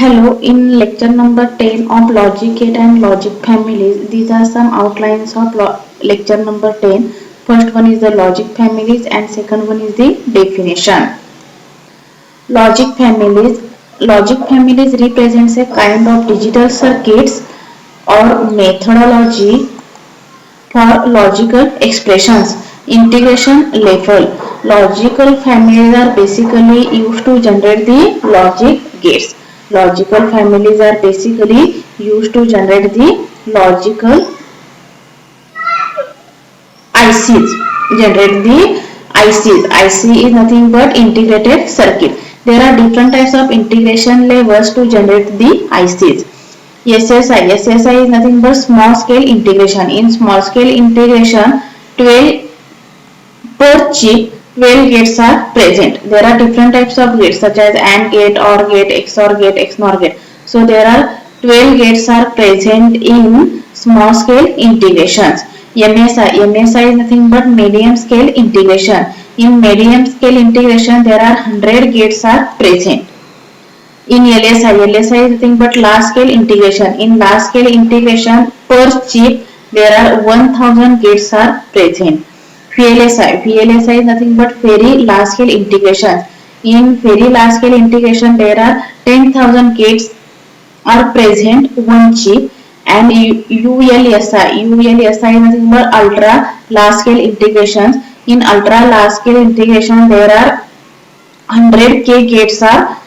Hello, in lecture number 10 of logic gate and logic families, these are some outlines of lecture number 10. First one is the logic families and second one is the definition. Logic families. Logic families represents a kind of digital circuits or methodology for logical expressions. Integration level. Logical families are basically used to generate the logic gates. Logical families are basically used to generate the logical ICs. Generate the ICs. IC is nothing but integrated circuit. There are different types of integration levels to generate the ICs. SSI is nothing but small scale integration. In small scale integration, 12 per chip 12 gates are present. There are different types of gates such as AND gate, OR gate, XOR gate, XNOR gate. So there are 12 gates are present in small scale integrations. MSI is nothing but medium scale integration. In medium scale integration there are 100 gates are present. In LSI is nothing but large scale integration. In large scale integration per chip there are 1000 gates are present. VLSI is nothing but very large scale integration. In very large scale integration there are 10,000 gates are present one chip. And ULSI is nothing but ultra large scale integrations. In ultra large scale integration there are 100k gates are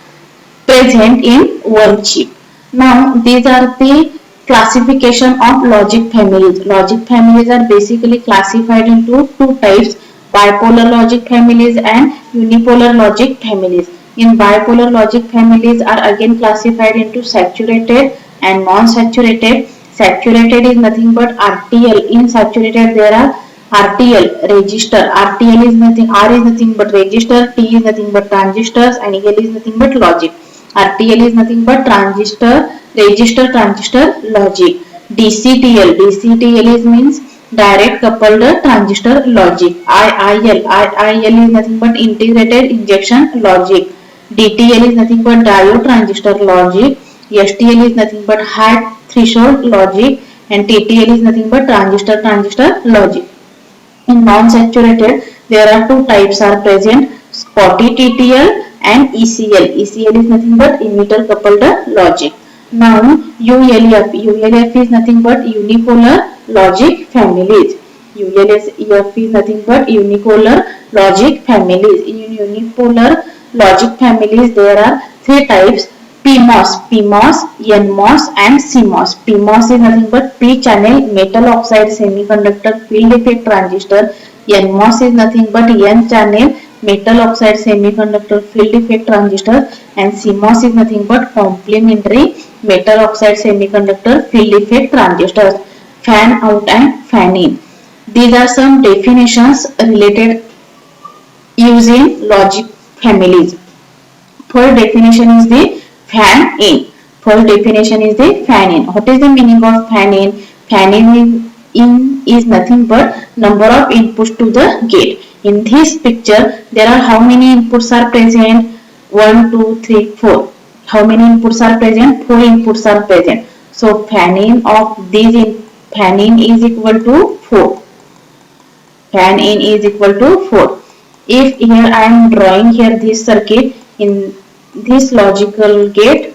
present in one chip. Now these are the classification of logic families. Logic families are basically classified into two types: bipolar logic families and unipolar logic families. In bipolar logic families are again classified into saturated and non-saturated. Saturated is nothing but RTL. In saturated there are RTL, register. RTL is nothing, R is nothing but register, T is nothing but transistors, and L is nothing but logic. RTL is nothing but transistor, register, transistor, logic. DCTL is means direct coupled transistor logic. IIL is nothing but integrated injection logic. DTL is nothing but diode transistor logic. STL is nothing but high threshold logic, and TTL is nothing but transistor logic. In non-saturated there are two types are present: Schottky TTL and ECL. ECL is nothing but emitter coupled logic. Now ULF is nothing but unipolar logic families. ULF is nothing but unipolar logic families. In unipolar logic families there are three types: PMOS, NMOS and CMOS. PMOS is nothing but P-channel metal oxide semiconductor field effect transistor. NMOS is nothing but N-channel metal oxide semiconductor field effect transistor, and CMOS is nothing but complementary metal oxide semiconductor field effect transistors. Fan out and fan in. These are some definitions related using logic families. First definition is the fan in. First definition is the fan in. What is the meaning of fan in? Fan in is nothing but number of inputs to the gate. In this picture there are how many inputs are present? 1, 2, 3, 4. How many inputs are present? 4 inputs are present. So fan in of these fan in is equal to 4. Fan in is equal to 4. If here I am drawing here this circuit in this logical gate,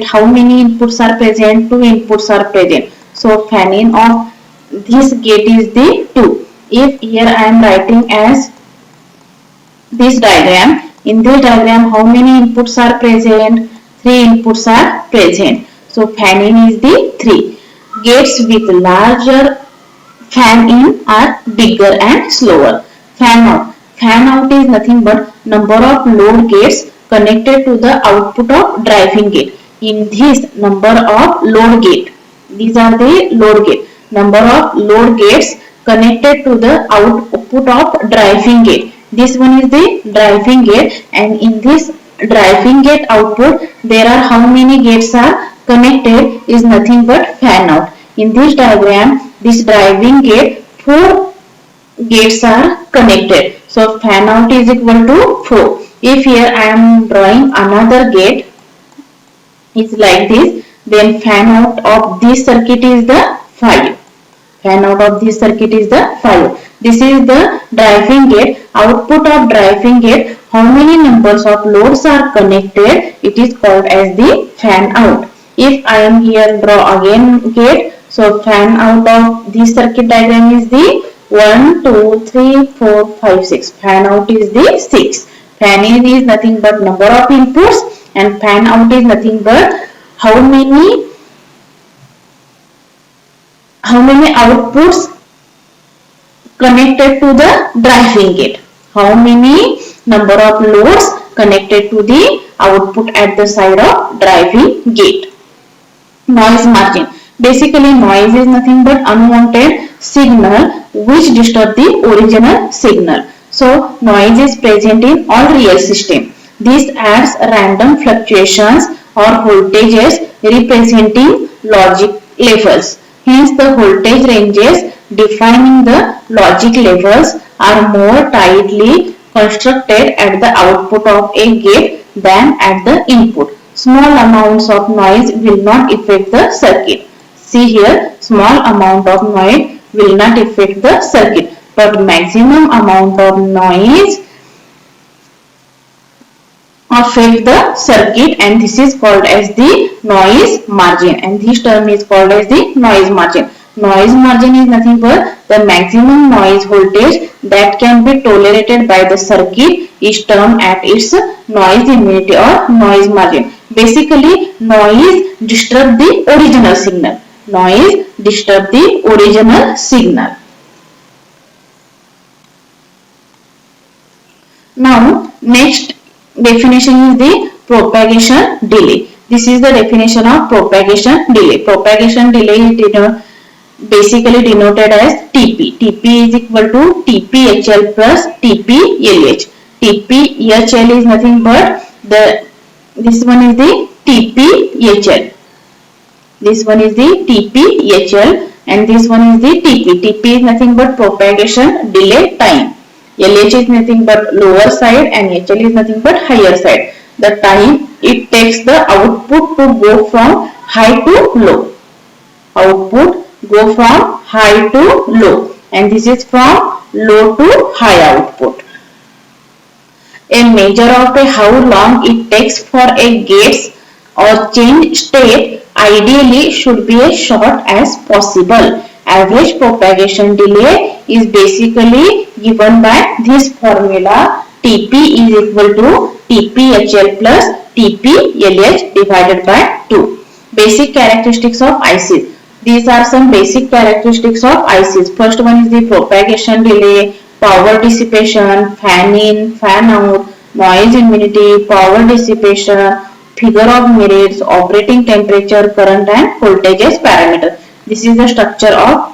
how many inputs are present? 2 inputs are present. So fan in of this gate is the 2. If here I am writing as this diagram, in this diagram how many inputs are present? 3 inputs are present. So fan in is the 3. Gates with larger fan in are bigger and slower. Fan out is nothing but number of load gates connected to the output of driving gate. In this number of load gate, these are the load gate. Number of load gates connected to the output of driving gate. This one is the driving gate, and in this driving gate output there are how many gates are connected is nothing but fan out. In this diagram, this driving gate 4 gates are connected. So fan out is equal to 4. If here I am drawing another gate, is like this, then fan out of this circuit is the 5. Fan out of this circuit is the 5. This is the driving gate. Output of driving gate, how many numbers of loads are connected, it is called as the fan out. If I am here draw again gate, so fan out of this circuit diagram is the 1, 2, 3, 4, 5, 6. Fan out is the 6. Fan in is nothing but number of inputs and fan out is nothing but how many outputs connected to the driving gate. How many number of loads connected to the output at the side of driving gate. Noise margin. Basically noise is nothing but unwanted signal which disturb the original signal. So noise is present in all real system. This adds random fluctuations or voltages representing logic levels. Hence the voltage ranges defining the logic levels are more tightly constructed at the output of a gate than at the input. Small amounts of noise will not affect the circuit. See here, small amount of noise will not affect the circuit, but maximum amount of noise affect the circuit, and this is called as the noise margin, and this term is called as the noise margin. Noise margin is nothing but the maximum noise voltage that can be tolerated by the circuit is termed at its noise immunity or noise margin. Basically, noise disturb the original signal. Noise disturb the original signal. Now, next definition is the propagation delay. This is the definition of propagation delay. Propagation delay is basically denoted as TP. TP is equal to TPHL plus TPLH. TPHL is nothing but this one is the TPHL. This one is the TPHL and this one is the TP. TP is nothing but propagation delay time. LH is nothing but lower side and HL is nothing but higher side. The time it takes the output to go from high to low. Output go from high to low, and this is from low to high output. A measure of how long it takes for a gates or change state ideally should be as short as possible. Average propagation delay is basically given by this formula. TP is equal to TPHL plus TPLH divided by 2. Basic characteristics of ICs. These are some basic characteristics of ICs. First one is the propagation delay, power dissipation, fan in, fan out, noise immunity, power dissipation, figure of merits, operating temperature, current and voltages parameter. This is the structure of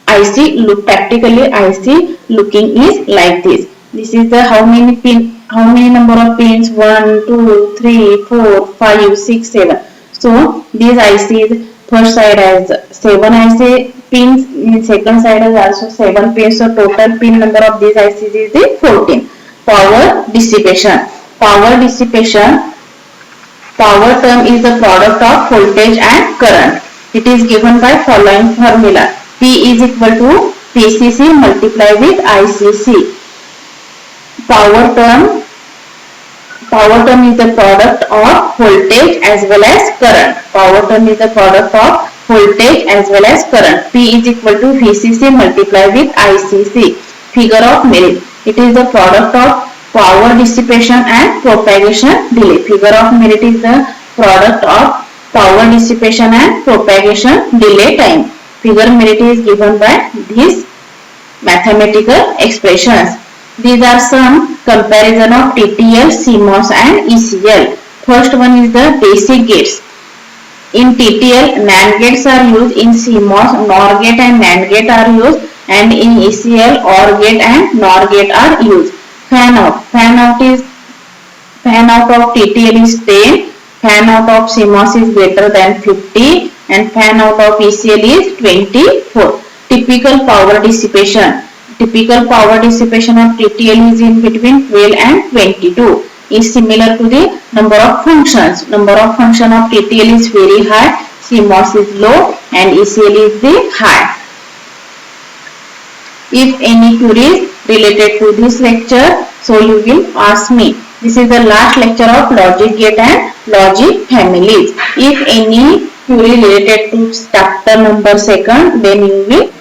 IC. Look, practically IC looking is like this. This is the how many number of pins, 1, 2, 3, 4, 5, 6, 7. So these ICs, first side has 7 IC pins, in second side has also 7 pins. So total pin number of these ICs is the 14. Power dissipation. Power term is the product of voltage and current. It is given by following formula. P is equal to PCC multiplied with ICC. Power term is the product of voltage as well as current. Power term is the product of voltage as well as current. P is equal to VCC multiplied with ICC. Figure of merit. It is the product of power dissipation and propagation delay. Figure of merit is the product of power dissipation and propagation delay time. Figure merit is given by these mathematical expressions. These are some comparison of TTL, CMOS and ECL. First one is the basic gates. In TTL, NAND gates are used. In CMOS, NOR gate and NAND gate are used. And in ECL, OR gate and NOR gate are used. Fan out. Fan out of TTL is 10. Fan out of CMOS is greater than 50. And fan out of ECL is 24. Typical power dissipation. Typical power dissipation of TTL is in between 12 and 22. is similar to the number of functions. Number of function of TTL is very high, CMOS is low, and ECL is the high. If any queries related to this lecture, so you will ask me. This is the last lecture of logic gate and logic families. If any query related to chapter number 2, then you will